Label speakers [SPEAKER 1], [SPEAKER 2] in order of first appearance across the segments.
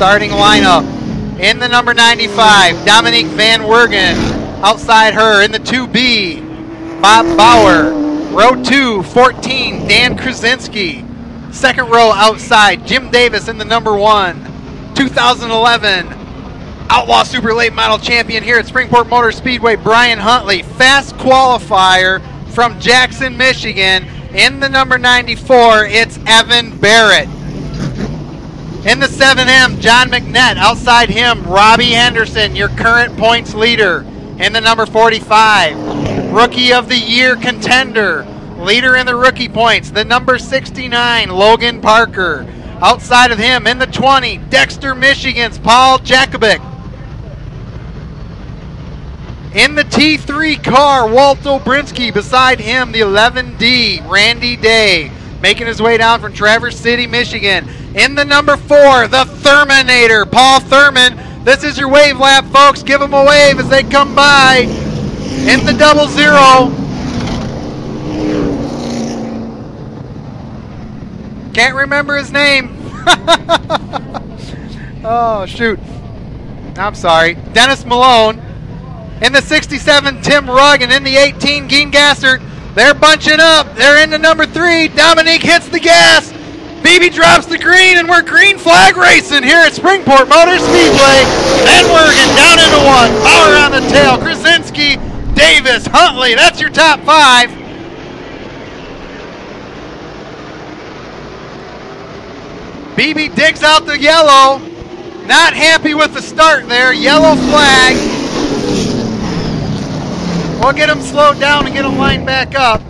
[SPEAKER 1] starting lineup. In the number 95, Dominique VanWieringen. Outside her in the 2B, Bob Bauer. Row 2, 14, Dan Krasinski. Second row outside, Jim Davis in the number 1. 2011 Outlaw Super Late Model Champion here at Springport Motor Speedway, Brian Huntley. Fast qualifier from Jackson, Michigan. In the number 94, it's Evan Barrett. In the 7M, John McNett. Outside him, Robbie Henderson, your current points leader. In the number 45, Rookie of the Year contender, leader in the rookie points, the number 69, Logan Parker. Outside of him, in the 20, Dexter, Michigan's Paul Jakovic. In the T3 car, Walt Obrinsky. Beside him, the 11D, Randy Day, making his way down from Traverse City, Michigan. In the number 4, the Terminator, Paul Thurman. This is your wave lap, folks. Give them a wave as they come by. In the 00. Can't remember his name. Oh, shoot. I'm sorry. Dennis Malone. In the 67, Tim Rugg. And in the 18, Geen Gassert. They're bunching up. They're in the number 3. Dominique hits the gas. BB drops the green, and we're green flag racing here at Springport Motor Speedway. VanWieringen down into 1. Bauer on the tail. Krasinski, Davis, Huntley. That's your top 5. BB digs out the yellow. Not happy with the start there. Yellow flag. We'll get him slowed down and get him lined back up.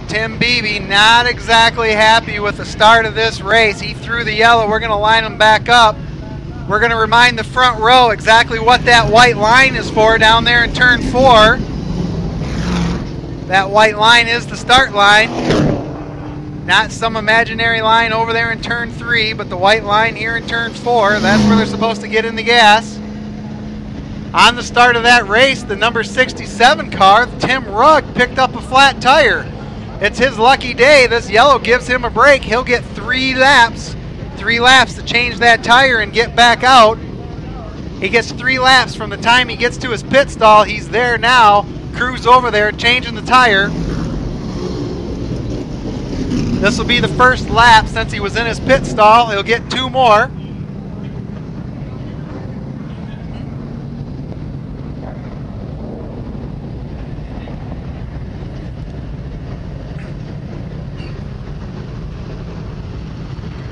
[SPEAKER 1] Tim Beebe not exactly happy with the start of this race. He threw the yellow. We're going to line him back up. We're going to remind the front row exactly what that white line is for down there in turn 4. That white line is the start line. Not some imaginary line over there in turn 3, but the white line here in turn 4. That's where they're supposed to get in the gas. On the start of that race, the number 67 car, Tim Rugg, picked up a flat tire. It's his lucky day. This yellow gives him a break. He'll get 3 laps. 3 laps to change that tire and get back out. He gets 3 laps from the time he gets to his pit stall. He's there now. Crew's over there changing the tire. This will be the first lap since he was in his pit stall. He'll get 2 more.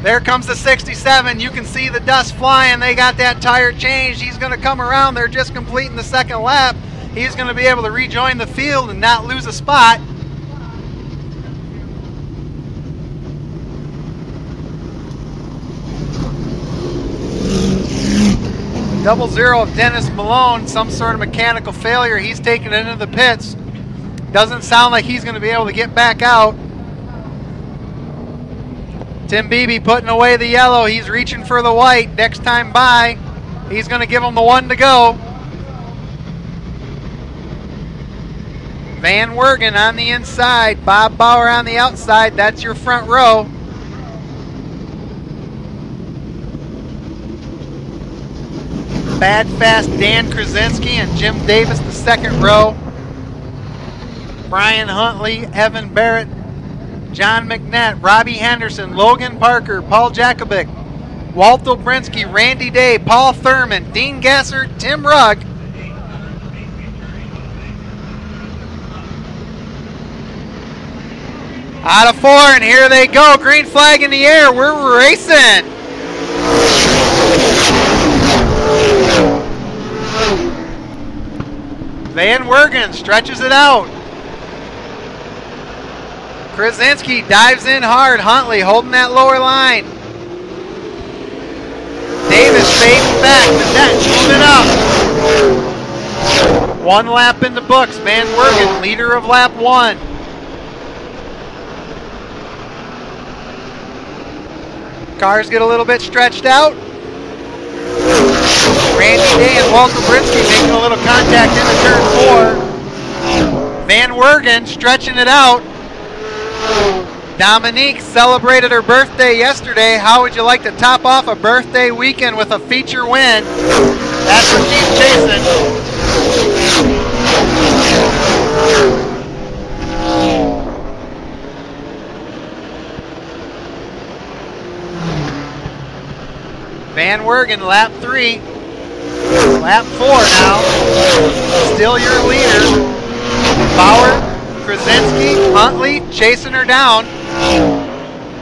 [SPEAKER 1] There comes the 67. You can see the dust flying. They got that tire changed. He's going to come around. They're just completing the second lap. He's going to be able to rejoin the field and not lose a spot. Double 0 of Dennis Malone, some sort of mechanical failure. He's taking it into the pits. Doesn't sound like he's going to be able to get back out. Tim Beebe putting away the yellow. He's reaching for the white. Next time by, he's going to give him the 1 to go. VanWieringen on the inside. Bob Bauer on the outside. That's your front row. Bad Fast Dan Krasinski and Jim Davis the second row. Brian Huntley, Evan Barrett, John McNett, Robbie Henderson, Logan Parker, Paul Jakovic, Walt Obrinsky, Randy Day, Paul Thurman, Dean Gasser, Tim Rugg. Out of 4, and here they go. Green flag in the air. We're racing. VanWieringen stretches it out. Krasinski dives in hard. Huntley holding that lower line. Davis fading back. The net moving up. 1 lap in the books. VanWieringen, leader of lap 1. Cars get a little bit stretched out. Randy Day and Walter Brinsky making a little contact into turn 4. VanWieringen stretching it out. Dominique celebrated her birthday yesterday. How would you like to top off a birthday weekend with a feature win? That's what she's chasing. VanWieringen, lap 3. Lap 4 now. Still your leader. Bauer, Krasinski, Huntley chasing her down.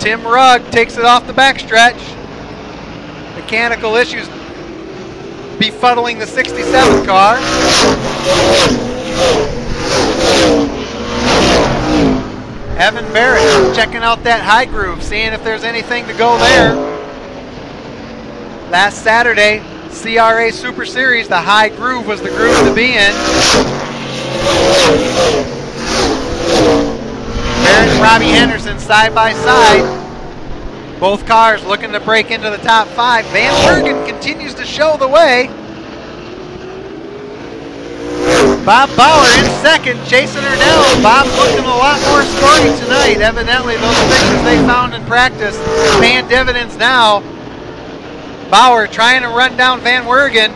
[SPEAKER 1] Tim Rugg takes it off the backstretch. Mechanical issues befuddling the 67 car. Evan Barrett checking out that high groove, seeing if there's anything to go there. Last Saturday, CRA Super Series, the high groove was the groove to be in. Barrett and Robbie Henderson side by side. Both cars looking to break into the top 5. VanWieringen continues to show the way. Bob Bauer in second, chasing her down. Bob's looking a lot more sporty tonight. Evidently, those fixes they found in practice paying dividends now. Bauer trying to run down VanWieringen.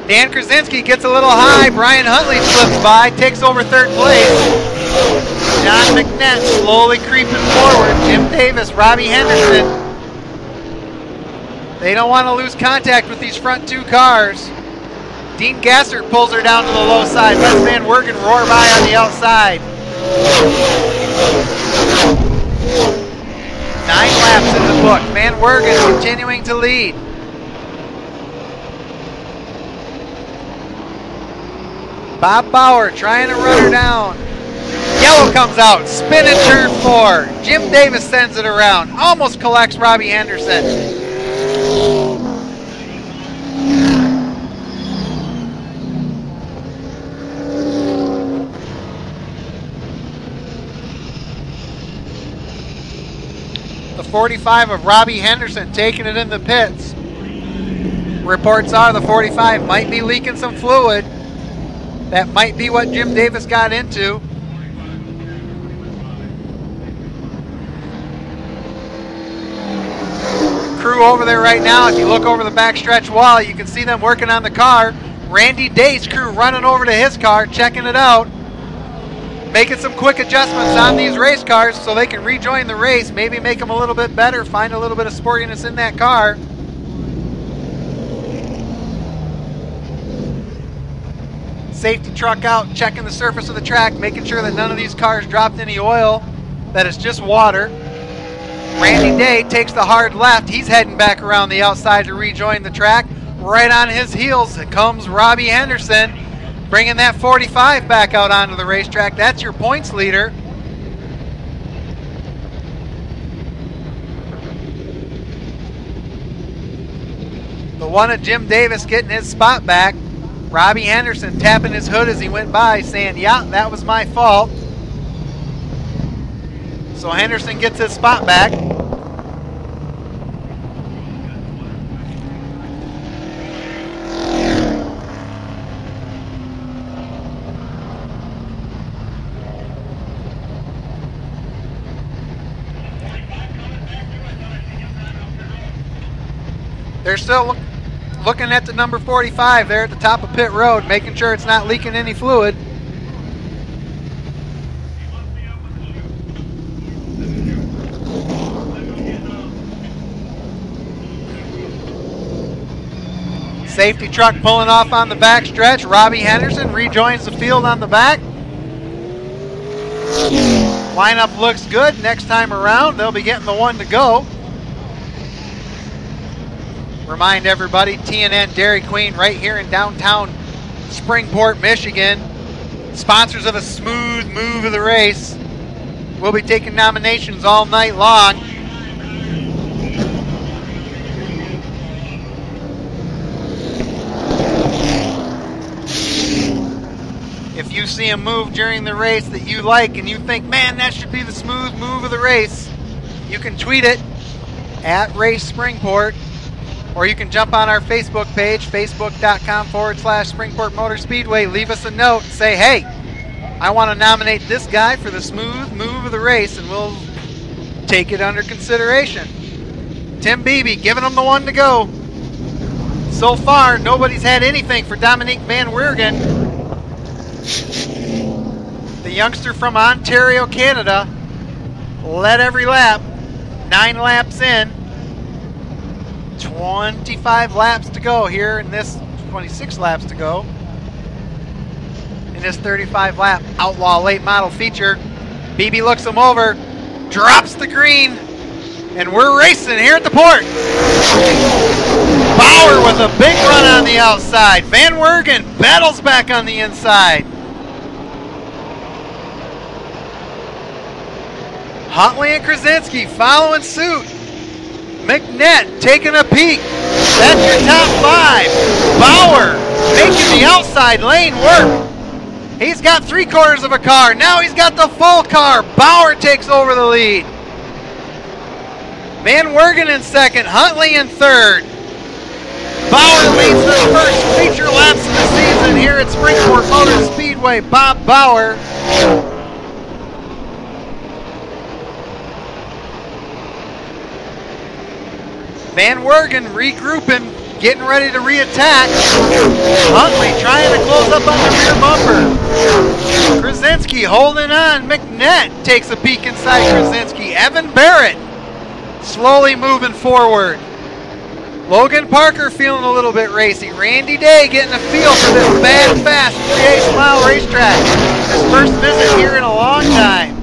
[SPEAKER 1] Dan Krasinski gets a little high. Brian Huntley slips by, takes over third place. John McNett slowly creeping forward. Jim Davis, Robbie Henderson. They don't want to lose contact with these front 2 cars. Dean Gassert pulls her down to the low side. Lets VanWieringen roar by on the outside. 9 laps in the book. VanWieringen continuing to lead. Bob Bauer trying to run her down. Yellow comes out, spin in turn 4. Jim Davis sends it around, almost collects Robbie Henderson. The 45 of Robbie Henderson taking it in the pits. Reports are the 45 might be leaking some fluid. That might be what Jim Davis got into. Crew over there right now. If you look over the backstretch wall, you can see them working on the car. Randy Day's crew running over to his car, checking it out. Making some quick adjustments on these race cars so they can rejoin the race, maybe make them a little bit better, find a little bit of sportiness in that car. Safety truck out, checking the surface of the track, making sure that none of these cars dropped any oil, that it's just water. Randy Day takes the hard left. He's heading back around the outside to rejoin the track. Right on his heels comes Robbie Henderson, bringing that 45 back out onto the racetrack. That's your points leader. The one of Jim Davis getting his spot back. Robbie Henderson tapping his hood as he went by, saying, yeah, that was my fault. So Henderson gets his spot back. They're still looking at the number 45 there at the top of pit road, making sure it's not leaking any fluid. Safety truck pulling off on the back stretch. Robbie Henderson rejoins the field on the back. Lineup looks good. Next time around, they'll be getting the one to go. Remind everybody, T&N Dairy Queen right here in downtown Springport, Michigan. Sponsors of a smooth move of the race. We'll be taking nominations all night long. If you see a move during the race that you like and you think, man, that should be the smooth move of the race, You can tweet it at Race Springport, or you can jump on our Facebook page, facebook.com/Springport Motor Speedway. Leave us a note and say, hey, I want to nominate this guy for the smooth move of the race, and we'll take it under consideration. Tim Beebe giving him the one to go. So far, nobody's had anything for Dominique VanWieringen. The youngster from Ontario, Canada, led every lap. 9 laps in. 25 laps to go here in this, 26 laps to go in this 35 lap Outlaw late model feature. Beebe looks him over, drops the green, and we're racing here at the port. Bauer with a big run on the outside. VanWieringen battles back on the inside. Huntley and Krasinski following suit. McNett taking a peek. That's your top 5. Bauer making the outside lane work. He's got 3/4 of a car. Now he's got the full car. Bauer takes over the lead. VanWieringen in second. Huntley in third. Bauer leads the first feature laps of the season here at Springport Motor Speedway. Bob Bauer. VanWieringen regrouping, getting ready to re-attack. Huntley trying to close up on the rear bumper. Krasinski holding on. McNett takes a peek inside Krasinski. Evan Barrett slowly moving forward. Logan Parker feeling a little bit racy. Randy Day getting a feel for this bad, fast 3/8 mile racetrack. His first visit here in a long time.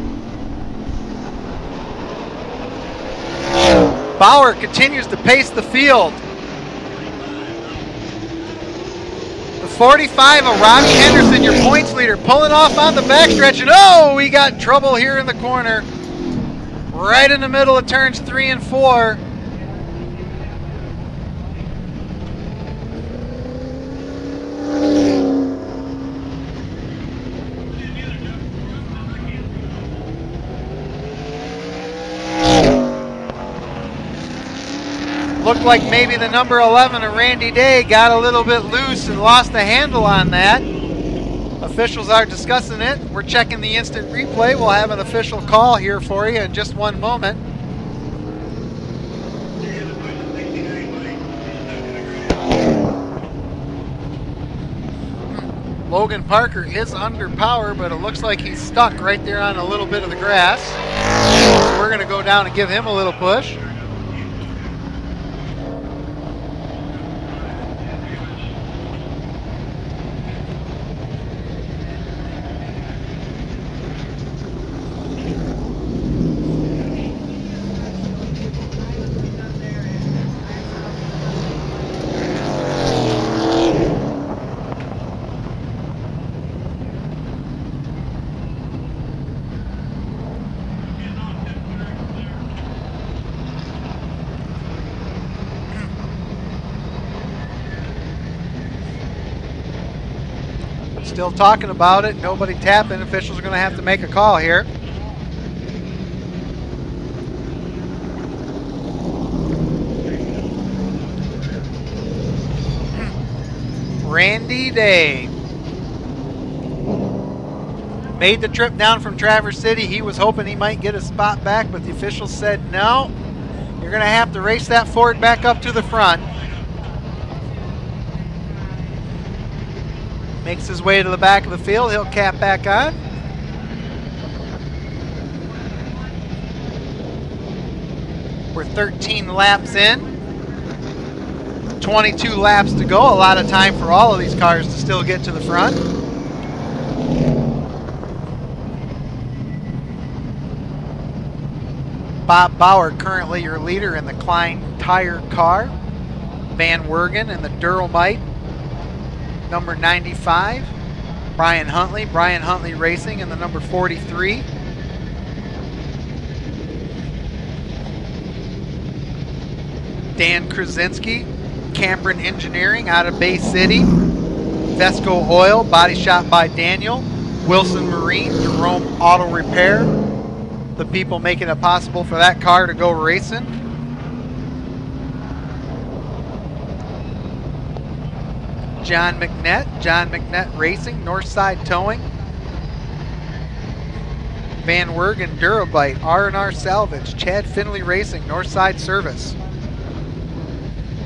[SPEAKER 1] Bauer continues to pace the field. The 45 of Robbie Henderson, your points leader, pulling off on the backstretch, and oh, we got trouble here in the corner. Right in the middle of turns 3 and 4. Looked like maybe the number 11 of Randy Day got a little bit loose and lost the handle on that. Officials are discussing it. We're checking the instant replay. We'll have an official call here for you in just one moment. Logan Parker is under power, but it looks like he's stuck right there on a little bit of the grass. So we're going to go down and give him a little push. Still talking about it, nobody tapping. Officials are going to have to make a call here. Randy Day made the trip down from Traverse City. He was hoping he might get a spot back, but the officials said no. You're going to have to race that Ford back up to the front. Makes his way to the back of the field. He'll cap back on. We're 13 laps in. 22 laps to go. A lot of time for all of these cars to still get to the front. Bob Bauer currently your leader in the Klein Tire car. VanWieringen in the Duromite. Number 95, Brian Huntley. Brian Huntley Racing in the number 43. Dan Krasinski, Cameron Engineering out of Bay City. Vesco Oil, body shop by Daniel. Wilson Marine, Jerome Auto Repair. the people making it possible for that car to go racing. John McNett Racing, Northside Towing. VanWieringen Durabite, R&R Salvage, Chad Finley Racing, Northside Service.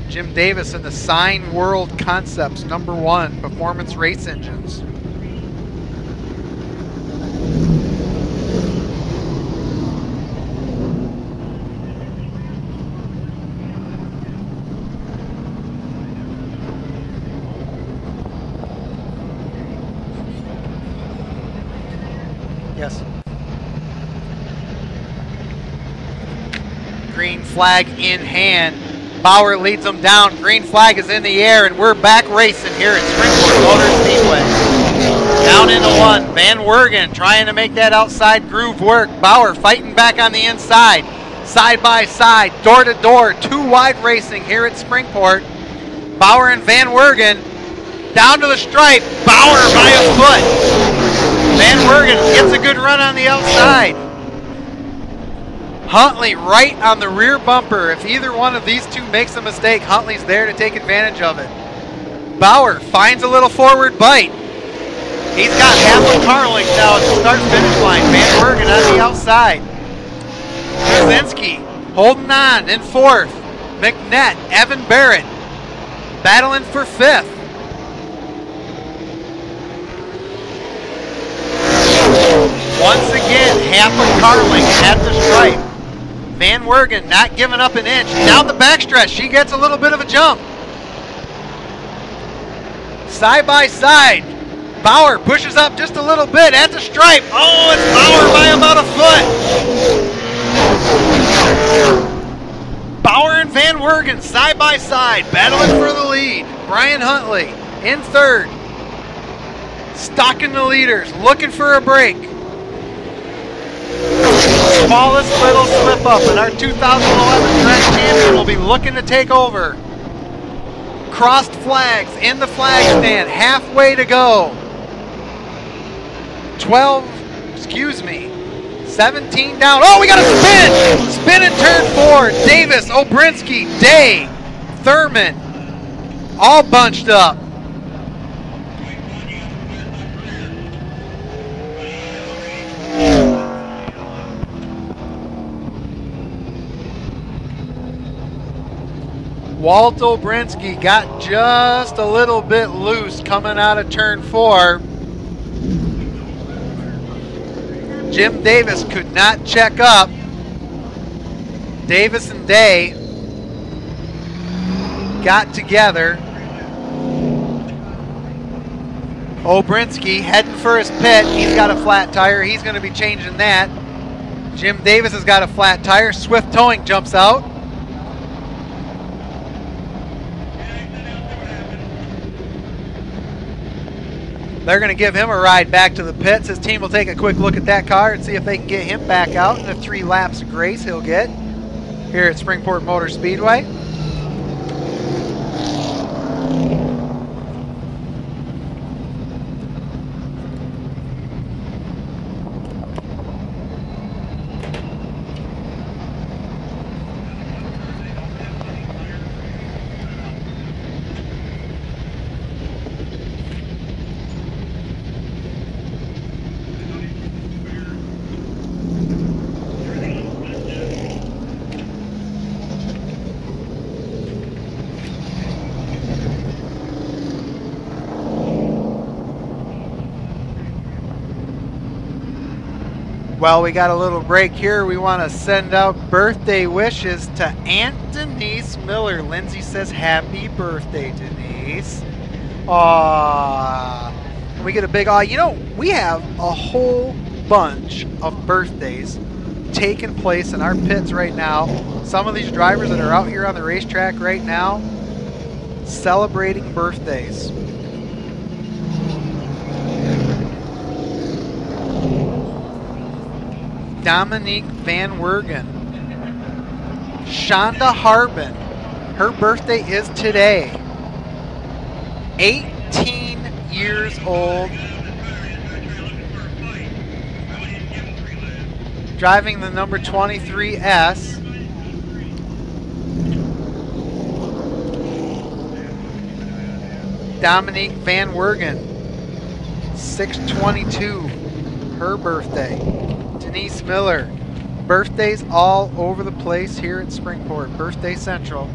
[SPEAKER 1] Jim Davis in the Sign World Concepts, #1, Performance Race Engines. Yes. Green flag in hand. Bauer leads them down. Green flag is in the air, and we're back racing here at Springport Motor Speedway. Down into 1. VanWieringen trying to make that outside groove work. Bauer fighting back on the inside. Side by side, door to door, 2 wide racing here at Springport. Bauer and VanWieringen down to the stripe. Bauer by a foot. VanWieringen gets a good run on the outside. Huntley right on the rear bumper. If either one of these two makes a mistake, Huntley's there to take advantage of it. Bauer finds a little forward bite. He's got half a car length now at the start-finish line. VanWieringen on the outside. Krasinski holding on in 4th. McNett, Evan Barrett battling for 5th. Once again, half a car length at the stripe. VanWieringen not giving up an inch. Down the backstretch, she gets a little bit of a jump. Side by side, Bauer pushes up just a little bit at the stripe. Oh, it's Bauer by about a foot. Bauer and VanWieringen side by side, battling for the lead. Brian Huntley in 3rd. Stalking the leaders, looking for a break. Smallest little slip up, and our 2011 Trent champion will be looking to take over. Crossed flags in the flag stand, halfway to go. 17 down. Oh, we got a spin! Spin in turn 4. Davis, Obrinsky, Day, Thurman, all bunched up. Walt Obrinsky got just a little bit loose coming out of turn 4. Jim Davis could not check up. Davis and Day got together. Obrinsky heading for his pit. He's got a flat tire. He's going to be changing that. Jim Davis has got a flat tire. Swift Towing jumps out. They're going to give him a ride back to the pits. His team will take a quick look at that car and see if they can get him back out in the 3 laps of grace he'll get here at Springport Motor Speedway. While we got a little break here, we want to send out birthday wishes to Aunt Denise Miller. Lindsay says, happy birthday, Denise. Aww. We get a big aw. You know, we have a whole bunch of birthdays taking place in our pits right now. Some of these drivers that are out here on the racetrack right now celebrating birthdays. Dominique VanWieringen, Shonda Harbin, her birthday is today. 18 years old. driving the number 23S. Dominique VanWieringen, 6/22, her birthday. Denise Miller, birthdays all over the place here at Springport, Birthday Central.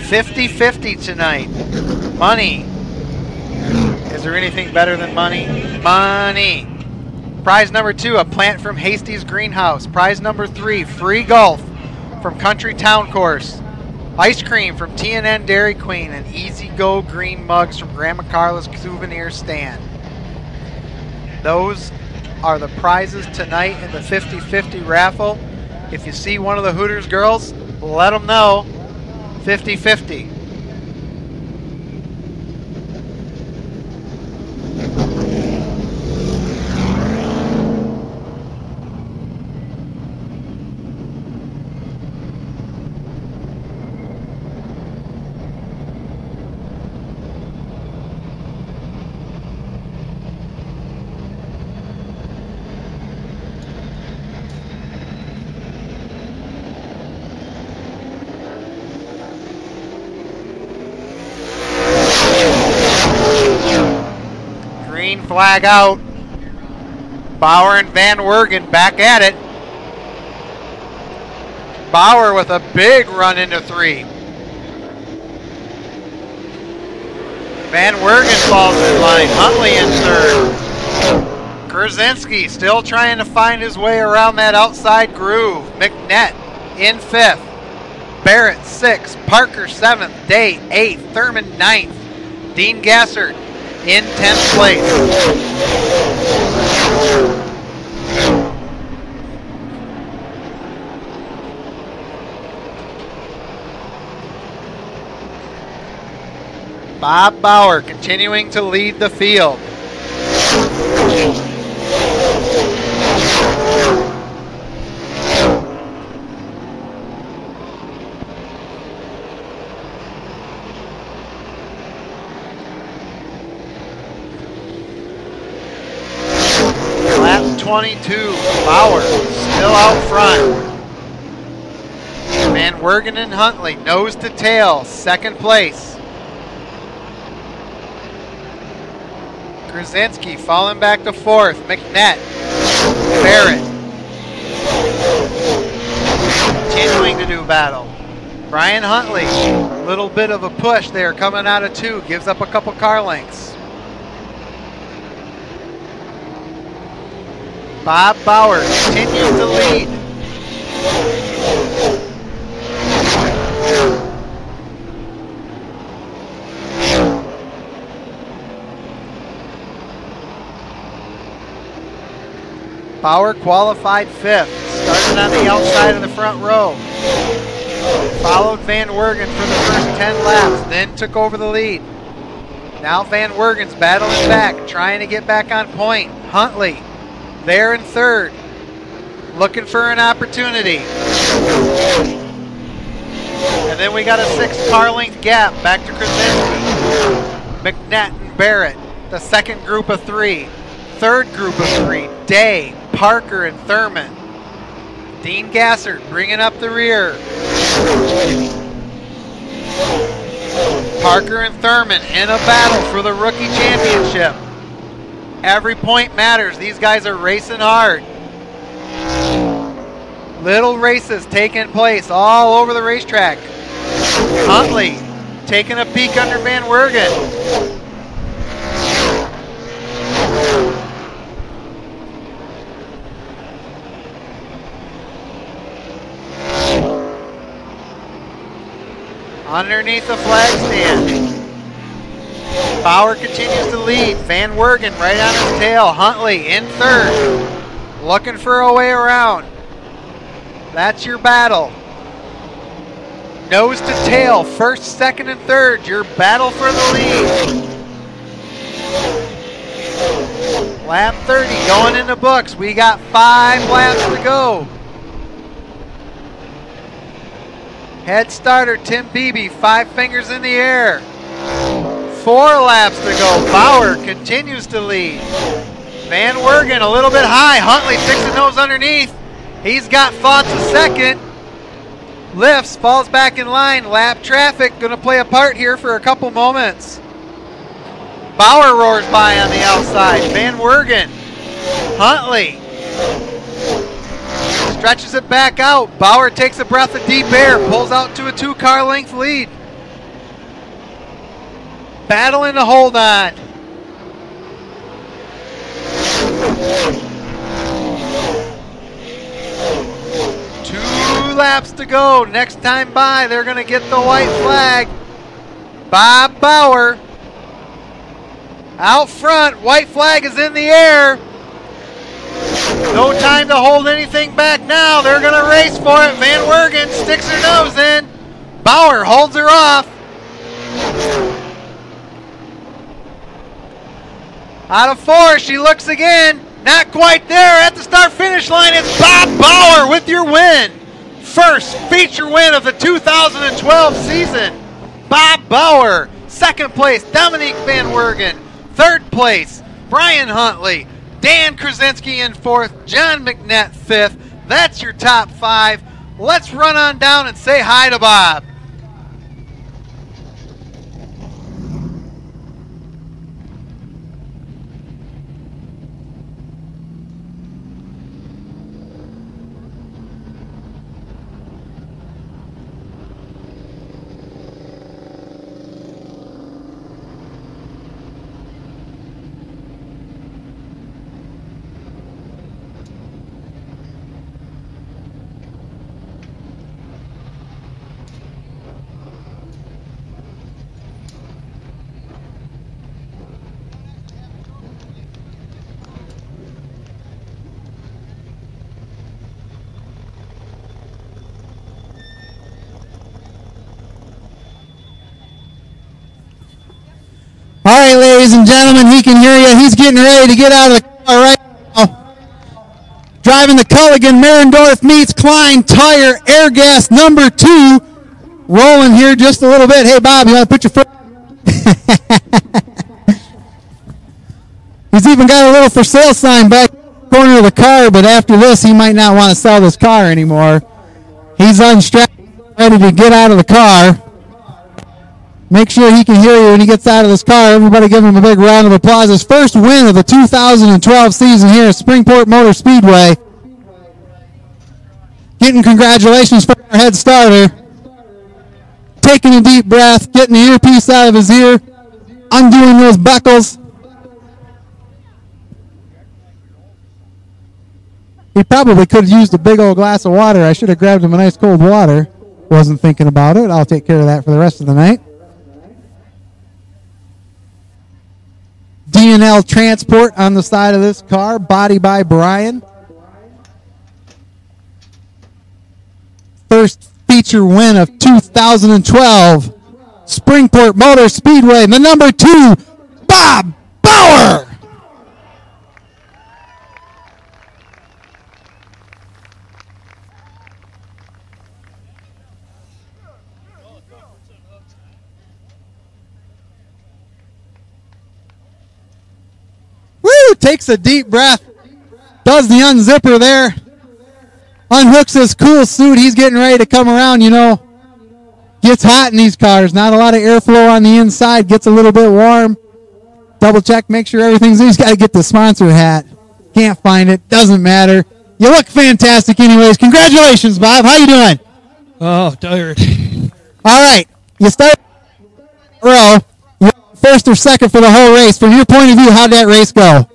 [SPEAKER 1] $50-50 tonight. Money. Is there anything better than money? Money. Prize number 2, a plant from Hasty's Greenhouse. Prize number 3, free golf from Country Town Course. Ice cream from T&N Dairy Queen and Easy Go green mugs from Grandma Carla's Souvenir Stand. Those are the prizes tonight in the 50-50 raffle. If you see one of the Hooters girls, let them know. 50-50. Flag out. Bauer and VanWieringen back at it. Bauer with a big run into 3. VanWieringen falls in line. Huntley in 3rd. Krasinski still trying to find his way around that outside groove. McNett in 5th. Barrett 6th. Parker 7th. Day 8th. Thurman 9th. Dean Gassert in 10th place. Bob Bauer continuing to lead the field. Lap 22, Bauer still out front. VanWieringen and Huntley nose to tail, 2nd place. Krasinski falling back to 4th. McNett, Barrett continuing to do battle. Brian Huntley, a little bit of a push there coming out of 2, gives up a couple car lengths. Bob Bauer continues to lead. Bauer qualified 5th, started on the outside of the front row. Followed VanWieringen for the first 10 laps, then took over the lead. Now VanWieringen's battling back, trying to get back on point. Huntley there in 3rd, looking for an opportunity. And then we got a 6 car length gap back to Krasinski. McNett and Barrett, the 2nd group of 3. 3rd group of 3, Day, Parker, and Thurman. Dean Gassert bringing up the rear. Parker and Thurman in a battle for the rookie championship. Every point matters. These guys are racing hard. Little races taking place all over the racetrack. Huntley taking a peek under VanWieringen. underneath the flag stand. Bauer continues to lead. VanWieringen right on his tail. Huntley in third. Looking for a way around. That's your battle. Nose to tail, first, second, and third. Your battle for the lead. Lap 30 going in the books. We got 5 laps to go. Head starter Tim Beebe, 5 fingers in the air. 4 laps to go. Bauer continues to lead. VanWieringen a little bit high. Huntley sticks his nose underneath. He's got thoughts a second. Lifts, falls back in line. Lap traffic going to play a part here for a couple moments. Bauer roars by on the outside. VanWieringen. Huntley stretches it back out. Bauer takes a breath of deep air. Pulls out to a 2-car length lead. Battling to hold on. Two laps to go. Next time by, they're going to get the white flag. Bob Bauer out front. White flag is in the air. No time to hold anything back now. They're going to race for it. VanWieringen sticks her nose in. Bauer holds her off. Out of 4, she looks again. Not quite there at the start-finish line. It's Bob Bauer with your win. First feature win of the 2012 season. Bob Bauer. Second place, Dominique VanWieringen. Third place, Brian Huntley. Dan Krasinski in 4th. John McNett 5th. That's your top 5. Let's run on down and say hi to Bob.
[SPEAKER 2] All right, ladies and gentlemen, he can hear you. He's getting ready to get out of the car right now. Driving the Culligan, Marendorf meets Klein Tire Air Gas number 2. Rolling here just a little bit. Hey, Bob, you want to put your foot? He's even got a little for sale sign back in the corner of the car, but after this, he might not want to sell this car anymore. He's unstrapped, ready to get out of the car. Make sure he can hear you when he gets out of this car. Everybody give him a big round of applause. His first win of the 2012 season here at Springport Motor Speedway. Getting congratulations for our head starter. Taking a deep breath, getting the earpiece out of his ear, undoing those buckles. He probably could have used a big old glass of water. I should have grabbed him a nice cold water. Wasn't thinking about it. I'll take care of that for the rest of the night. D&L Transport on the side of this car, body by Brian. First feature win of 2012, Springport Motor Speedway, the number 2, Bob Bauer. Takes a deep breath, does the unzipper there, unhooks his cool suit. He's getting ready to come around, you know. Gets hot in these cars. Not a lot of airflow on the inside. Gets a little bit warm. Double check, make sure everything's in. He's got to get the sponsor hat. Can't find it. Doesn't matter. You look fantastic anyways. Congratulations, Bob. How you doing?
[SPEAKER 3] Oh, tired.
[SPEAKER 2] All right. You start row. First or second for the whole race. From your point of view, how'd that race go?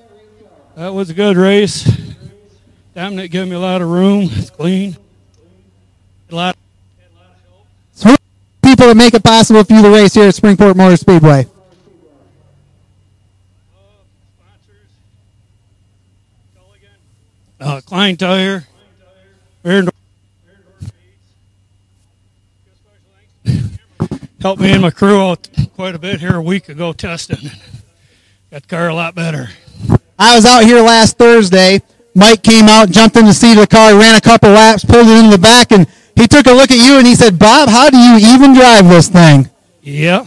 [SPEAKER 3] That was a good race. Dominique gave me a lot of room. It's clean. A lot of help.
[SPEAKER 2] So people that make it possible for you to race here at Springport Motor Speedway?
[SPEAKER 3] Klein Tire. Helped me and my crew out quite a bit here a week ago testing. Got the car a lot better.
[SPEAKER 2] I was out here last Thursday. Mike came out, jumped in the seat of the car, ran a couple laps, pulled it into the back, and he took a look at you and he said, Bob, how do you even drive this thing?
[SPEAKER 3] Yep.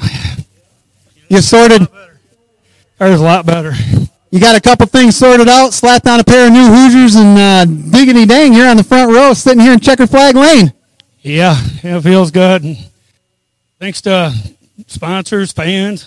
[SPEAKER 2] You sorted.
[SPEAKER 3] Car's a lot better.
[SPEAKER 2] You got a couple things sorted out, slapped on a pair of new Hoosiers, and diggity dang, you're on the front row sitting here in Checker Flag Lane.
[SPEAKER 3] Yeah, it feels good. And thanks to sponsors, fans.